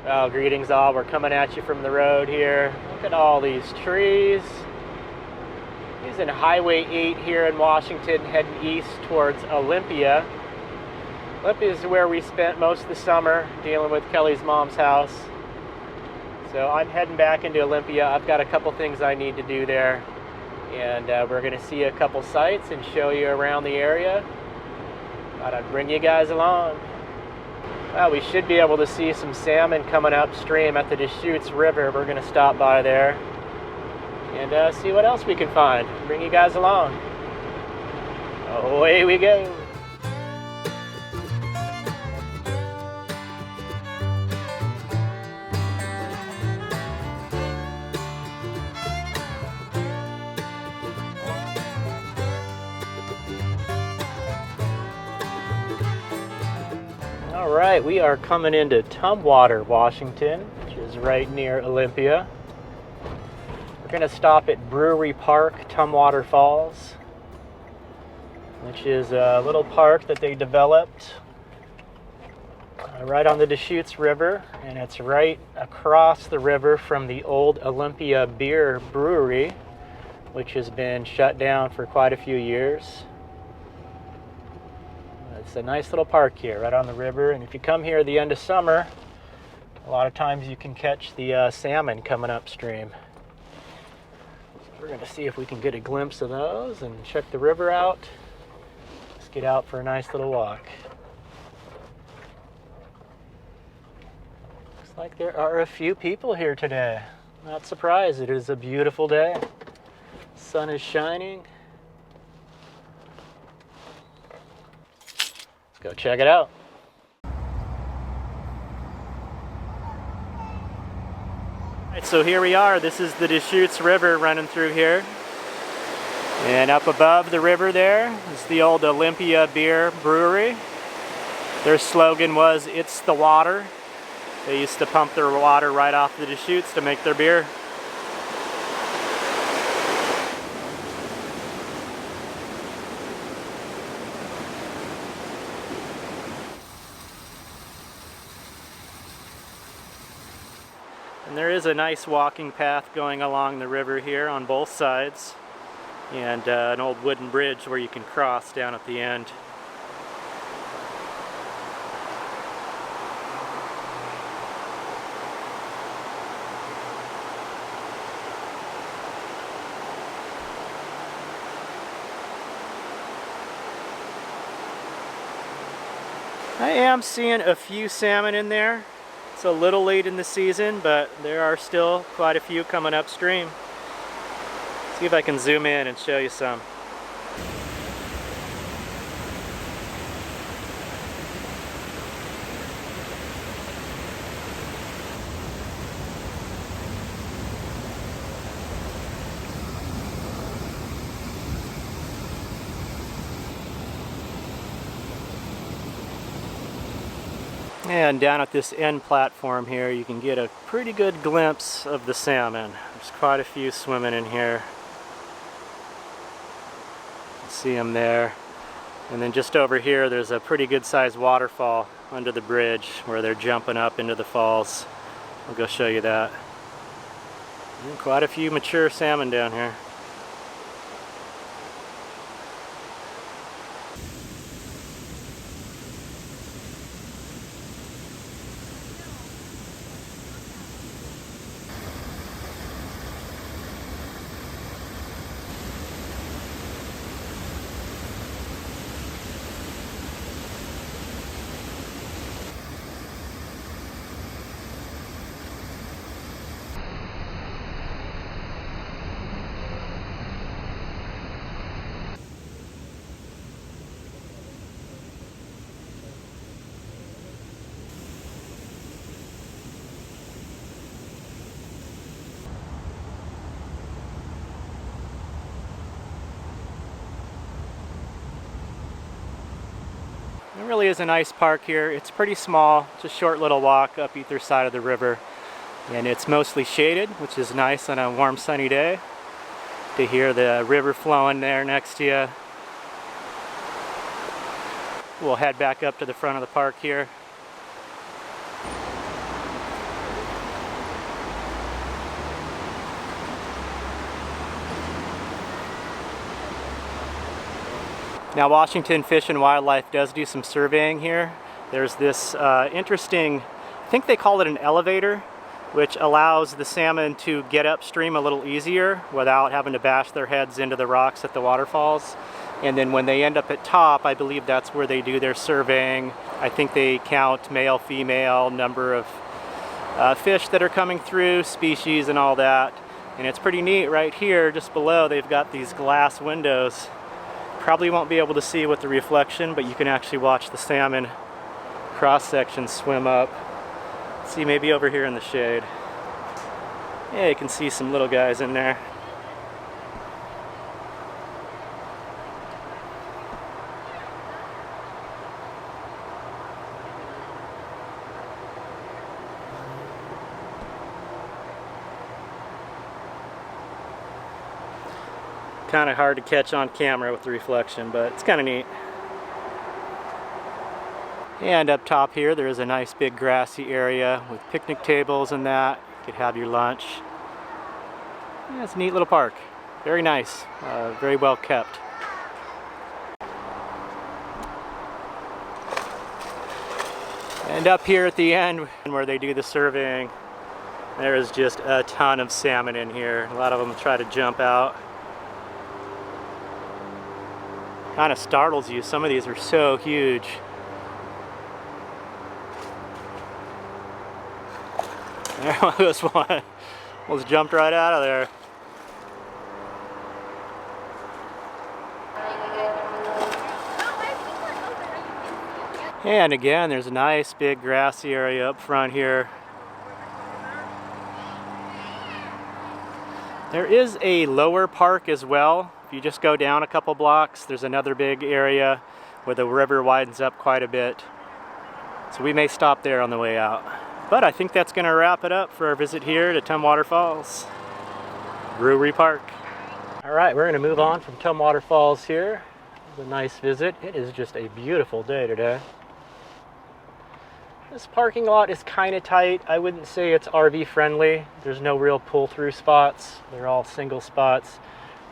Well, greetings all. We're coming at you from the road here. Look at all these trees. Using Highway 8 here in Washington, heading east towards Olympia. Olympia is where we spent most of the summer dealing with Kelly's mom's house. So I'm heading back into Olympia. I've got a couple things I need to do there. And we're going to see a couple sites and show you around the area. Thought I'd bring you guys along. Well, we should be able to see some salmon coming upstream at the Deschutes River. We're going to stop by there and see what else we can find. Bring you guys along. Away we go. Alright, we are coming into Tumwater, Washington, which is right near Olympia. We're going to stop at Brewery Park, Tumwater Falls, which is a little park that they developed right on the Deschutes River, and it's right across the river from the old Olympia beer brewery, which has been shut down for quite a few years. It's a nice little park here right on the river, and if you come here at the end of summer, a lot of times you can catch the salmon coming upstream. So we're going to see if we can get a glimpse of those and check the river out. Let's get out for a nice little walk. Looks like there are a few people here today. Not surprised, it is a beautiful day. Sun is shining. Go check it out. Alright, so here we are. This is the Deschutes River running through here. And up above the river there is the old Olympia beer brewery. Their slogan was, "It's the water." They used to pump their water right off the Deschutes to make their beer. And there is a nice walking path going along the river here on both sides, and an old wooden bridge where you can cross down at the end. I am seeing a few salmon in there. It's a little late in the season, but there are still quite a few coming upstream. See if I can zoom in and show you some. And down at this end platform here, you can get a pretty good glimpse of the salmon. There's quite a few swimming in here. You can see them there. And then just over here, there's a pretty good sized waterfall under the bridge where they're jumping up into the falls. I'll go show you that. And quite a few mature salmon down here. It really is a nice park here. It's pretty small, just a short little walk up either side of the river. And it's mostly shaded, which is nice on a warm sunny day. To hear the river flowing there next to you. We'll head back up to the front of the park here. Now Washington Fish and Wildlife does do some surveying here. There's this interesting, I think they call it an elevator, which allows the salmon to get upstream a little easier without having to bash their heads into the rocks at the waterfalls. And then when they end up at top, I believe that's where they do their surveying. I think they count male, female, number of fish that are coming through, species and all that. And it's pretty neat right here, just below, they've got these glass windows. Probably won't be able to see with the reflection, but you can actually watch the salmon cross-section swim up. See, maybe over here in the shade. Yeah, you can see some little guys in there. Kind of hard to catch on camera with the reflection, but it's kind of neat. And up top here, there is a nice big grassy area with picnic tables and that. You could have your lunch. Yeah, it's a neat little park. Very nice, very well kept. And up here at the end, where they do the surveying, there is just a ton of salmon in here. A lot of them try to jump out. Kind of startles you. Some of these are so huge. There was one. Almost jumped right out of there. And again, there's a nice big grassy area up front here. There is a lower park as well. If you just go down a couple blocks, there's another big area where the river widens up quite a bit. So we may stop there on the way out. But I think that's going to wrap it up for our visit here to Tumwater Falls Brewery Park. Alright, we're going to move on from Tumwater Falls here. It was a nice visit. It is just a beautiful day today. This parking lot is kind of tight. I wouldn't say it's RV friendly. There's no real pull-through spots. They're all single spots.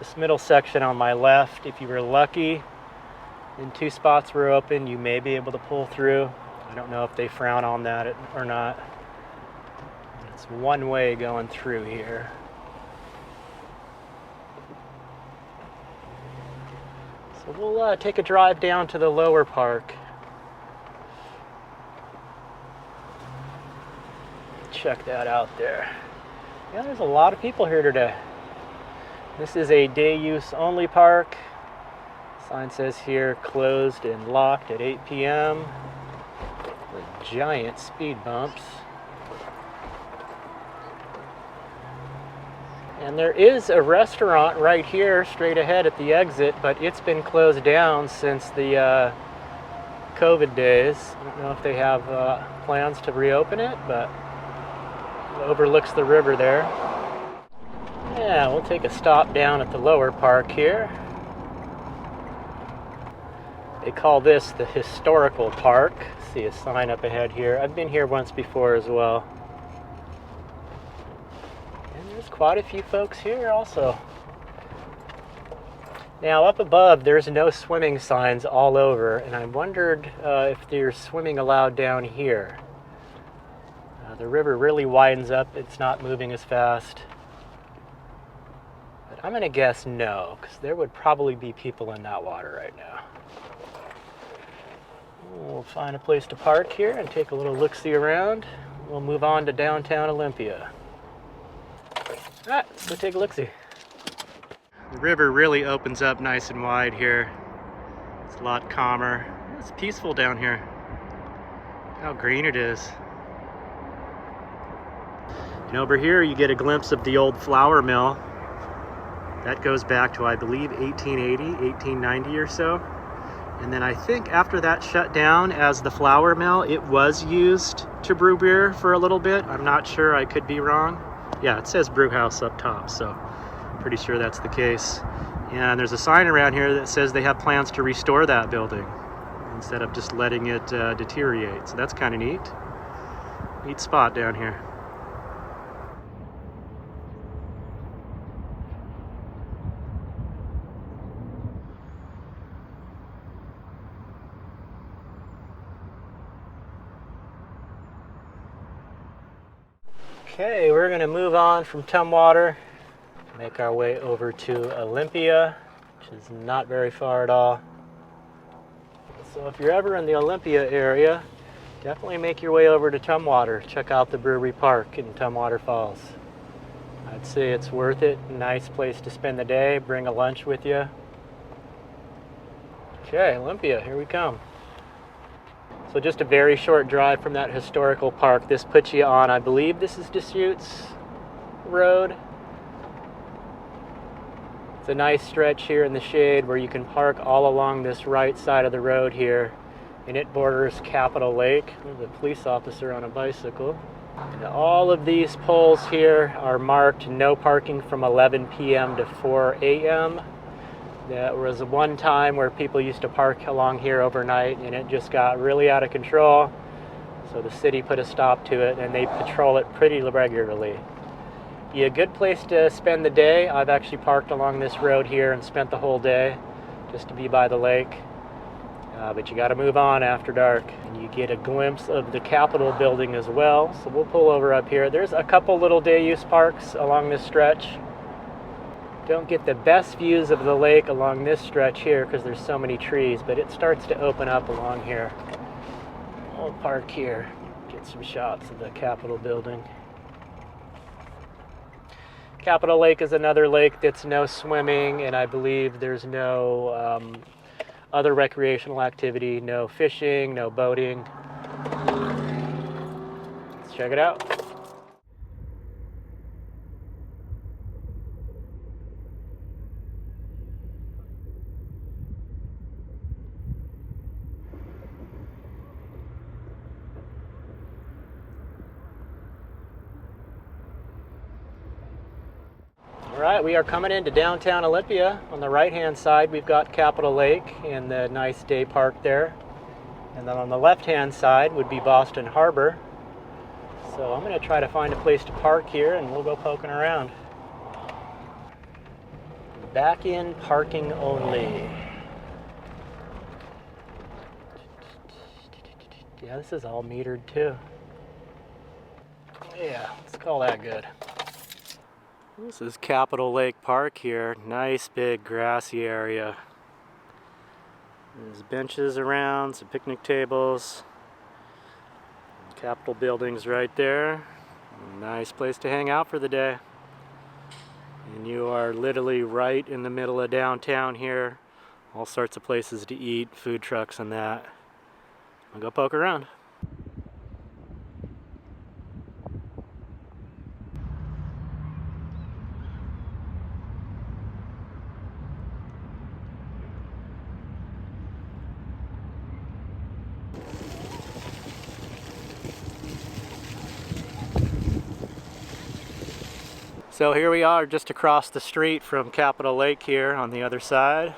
This middle section on my left, if you were lucky and 2 spots were open, you may be able to pull through. I don't know if they frown on that or not. It's one way going through here. So we'll take a drive down to the lower park. Check that out there. Yeah, there's a lot of people here today. This is a day use only park. Sign says here closed and locked at 8 p.m. The giant speed bumps. And there is a restaurant right here straight ahead at the exit, but it's been closed down since the COVID days. I don't know if they have plans to reopen it, but it overlooks the river there. Yeah, we'll take a stop down at the lower park here. They call this the historical park. See a sign up ahead here. I've been here once before as well. And there's quite a few folks here also. Now up above there's no swimming signs all over, and I wondered if there's swimming allowed down here. The river really widens up. It's not moving as fast. But I'm going to guess no, because there would probably be people in that water right now. We'll find a place to park here and take a little look-see around. We'll move on to downtown Olympia. Alright, let's go take a look-see. The river really opens up nice and wide here. It's a lot calmer. It's peaceful down here. How green it is. And over here you get a glimpse of the old flour mill. That goes back to, I believe, 1880, 1890 or so. And then I think after that shut down as the flour mill, it was used to brew beer for a little bit. I'm not sure, I could be wrong. Yeah, it says brew house up top, so pretty sure that's the case. And there's a sign around here that says they have plans to restore that building instead of just letting it deteriorate. So that's kind of neat. Neat spot down here. Okay, we're going to move on from Tumwater, make our way over to Olympia, which is not very far at all. So if you're ever in the Olympia area, definitely make your way over to Tumwater. Check out the Brewery Park in Tumwater Falls. I'd say it's worth it. Nice place to spend the day. Bring a lunch with you. Okay, Olympia, here we come. So just a very short drive from that historical park. This puts you on, I believe this is Deschutes Road. It's a nice stretch here in the shade where you can park all along this right side of the road here. And it borders Capitol Lake. There's a police officer on a bicycle. And all of these poles here are marked no parking from 11 p.m. to 4 a.m. There was one time where people used to park along here overnight and it just got really out of control. So the city put a stop to it and they patrol it pretty regularly. Yeah, a good place to spend the day. I've actually parked along this road here and spent the whole day just to be by the lake. But you got to move on after dark. And you get a glimpse of the Capitol building as well. So we'll pull over up here. There's a couple little day use parks along this stretch. Don't get the best views of the lake along this stretch here because there's so many trees, but it starts to open up along here. We'll park here, get some shots of the Capitol building. Capitol Lake is another lake that's no swimming, and I believe there's no other recreational activity, no fishing, no boating. Let's check it out. All right, we are coming into downtown Olympia. On the right-hand side, we've got Capitol Lake and the nice day park there. And then on the left-hand side would be Boston Harbor. So I'm going to try to find a place to park here and we'll go poking around. Back in parking only. Yeah, this is all metered too. Yeah, let's call that good. This is Capitol Lake Park here. Nice big grassy area. There's benches around, some picnic tables. Capitol building's right there. Nice place to hang out for the day. And you are literally right in the middle of downtown here. All sorts of places to eat, food trucks and that. I'll go poke around. So here we are just across the street from Capitol Lake here on the other side.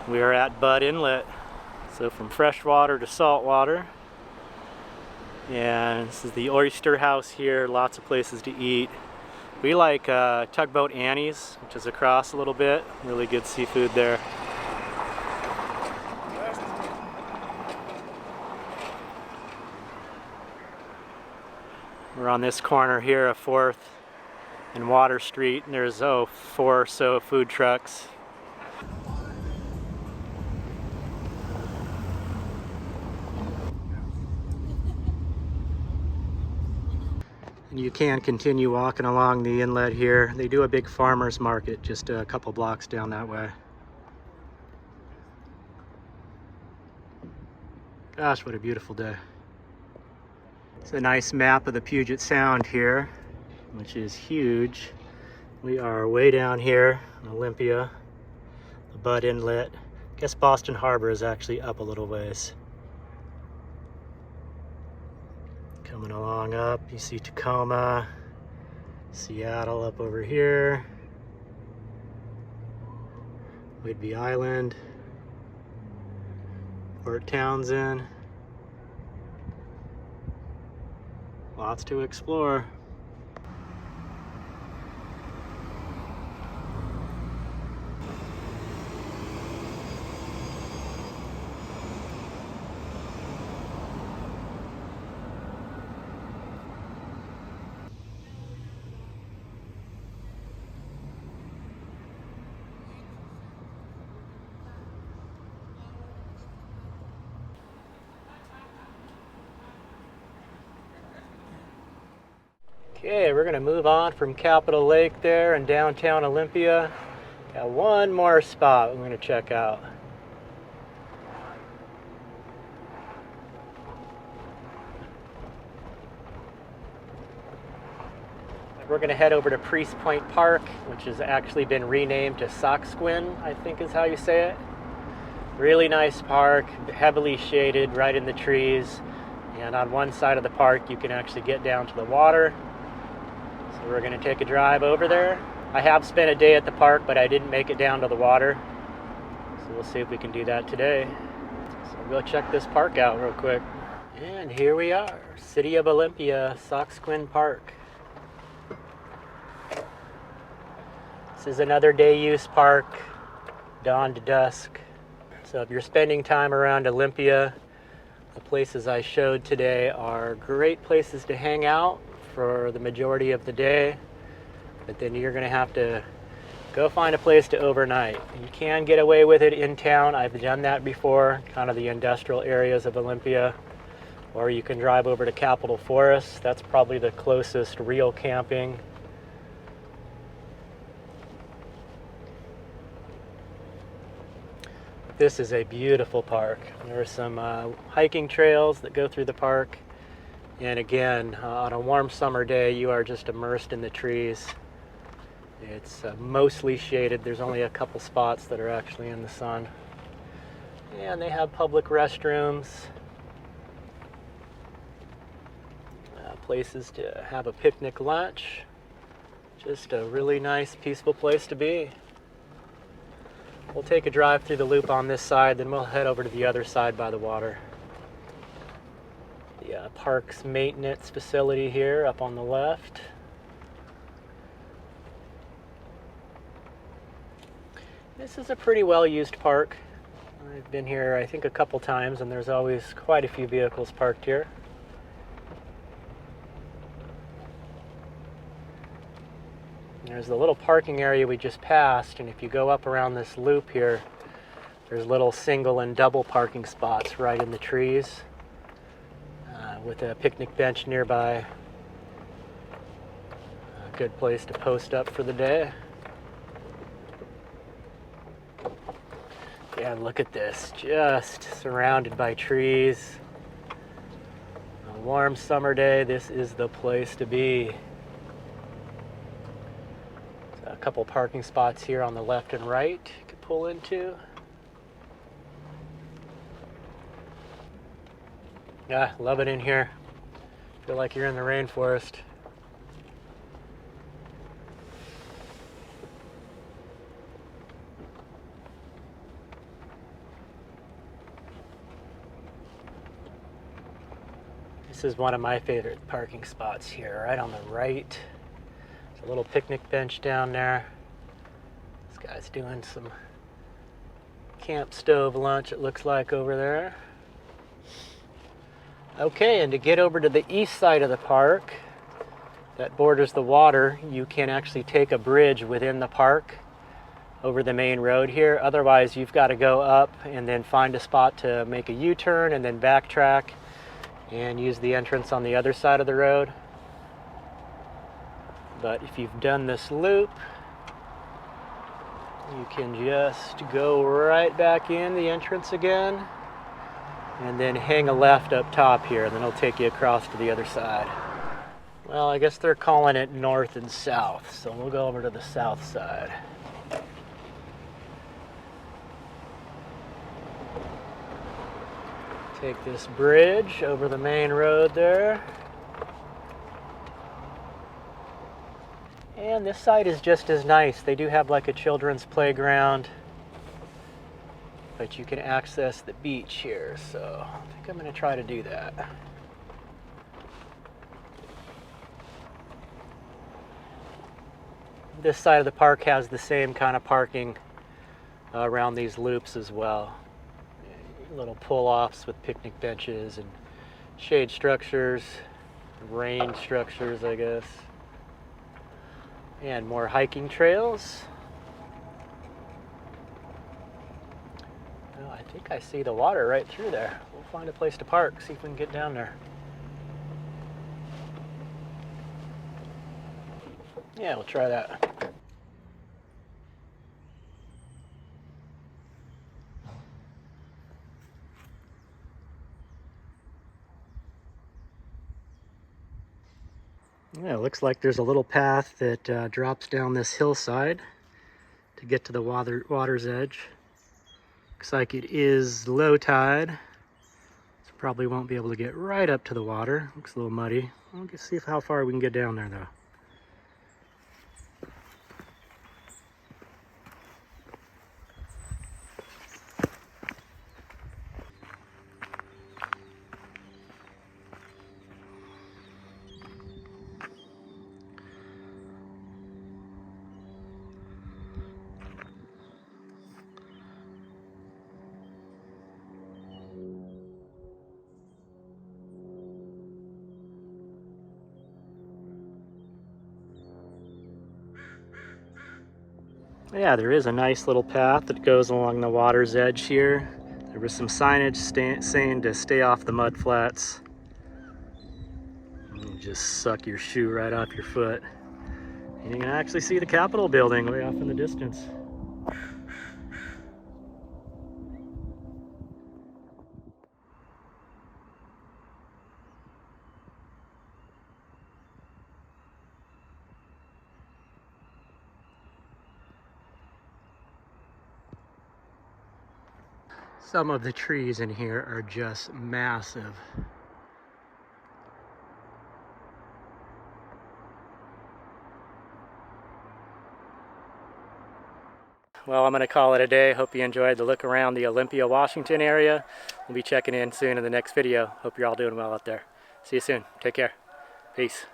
We are at Bud Inlet. So from freshwater to saltwater. And this is the Oyster House here, lots of places to eat. We like Tugboat Annie's, which is across a little bit. Really good seafood there. We're on this corner here of 4th and Water Street, and there's 4 or so food trucks. And you can continue walking along the inlet here. They do a big farmers market just a couple blocks down that way. Gosh, what a beautiful day. It's a nice map of the Puget Sound here, which is huge. We are way down here in Olympia, the Bud Inlet. I guess Boston Harbor is actually up a little ways. Coming along up, you see Tacoma, Seattle up over here, Whidbey Island, Port Townsend. Lots to explore. Okay, we're gonna move on from Capitol Lake there in downtown Olympia. Got one more spot we're gonna check out. We're going to head over to Priest Point Park, which has actually been renamed to Squaxin, I think is how you say it. Really nice park, heavily shaded, right in the trees. And on one side of the park, you can actually get down to the water. So we're going to take a drive over there. I have spent a day at the park, but I didn't make it down to the water. So we'll see if we can do that today. So we'll go check this park out real quick. And here we are, City of Olympia, Squaxin Park. This is another day use park, dawn to dusk. So if you're spending time around Olympia, the places I showed today are great places to hang out for the majority of the day. But then you're gonna have to go find a place to overnight. You can get away with it in town. I've done that before, kind of the industrial areas of Olympia. Or you can drive over to Capitol Forest. That's probably the closest real camping. This is a beautiful park. There are some hiking trails that go through the park. And again, on a warm summer day, you are just immersed in the trees. It's mostly shaded. There's only a couple spots that are actually in the sun. And they have public restrooms. Places to have a picnic lunch. Just a really nice, peaceful place to be. We'll take a drive through the loop on this side, then we'll head over to the other side by the water. The park's maintenance facility here up on the left. This is a pretty well-used park. I've been here, I think, a couple times, and there's always quite a few vehicles parked here. There's the little parking area we just passed, and if you go up around this loop here, there's little single and double parking spots right in the trees with a picnic bench nearby. A good place to post up for the day. Yeah, look at this, just surrounded by trees. On a warm summer day, this is the place to be. A couple parking spots here on the left and right you could pull into. Yeah, love it in here. Feel like you're in the rainforest. This is one of my favorite parking spots here, right on the right. A little picnic bench down there. This guy's doing some camp stove lunch, it looks like, over there. Okay, and to get over to the east side of the park that borders the water, you can actually take a bridge within the park over the main road here. Otherwise, you've got to go up and then find a spot to make a U-turn and then backtrack and use the entrance on the other side of the road. But if you've done this loop, you can just go right back in the entrance again and then hang a left up top here, and then it'll take you across to the other side. Well, I guess they're calling it north and south, so we'll go over to the south side. Take this bridge over the main road there. And this side is just as nice. They do have like a children's playground, but you can access the beach here, so I think I'm going to try to do that. This side of the park has the same kind of parking around these loops as well. Little pull-offs with picnic benches and shade structures, rain structures, I guess. And more hiking trails. Oh, I think I see the water right through there. We'll find a place to park, see if we can get down there. Yeah, we'll try that. Yeah, it looks like there's a little path that drops down this hillside to get to the water's edge. Looks like it is low tide, so probably won't be able to get right up to the water. Looks a little muddy. We'll see how far we can get down there though. Yeah, there is a nice little path that goes along the water's edge here. There was some signage saying to stay off the mud flats. You just suck your shoe right off your foot. And you can actually see the Capitol building way off in the distance. Some of the trees in here are just massive. Well, I'm going to call it a day. Hope you enjoyed the look around the Olympia, Washington area. We'll be checking in soon in the next video. Hope you're all doing well out there. See you soon. Take care. Peace.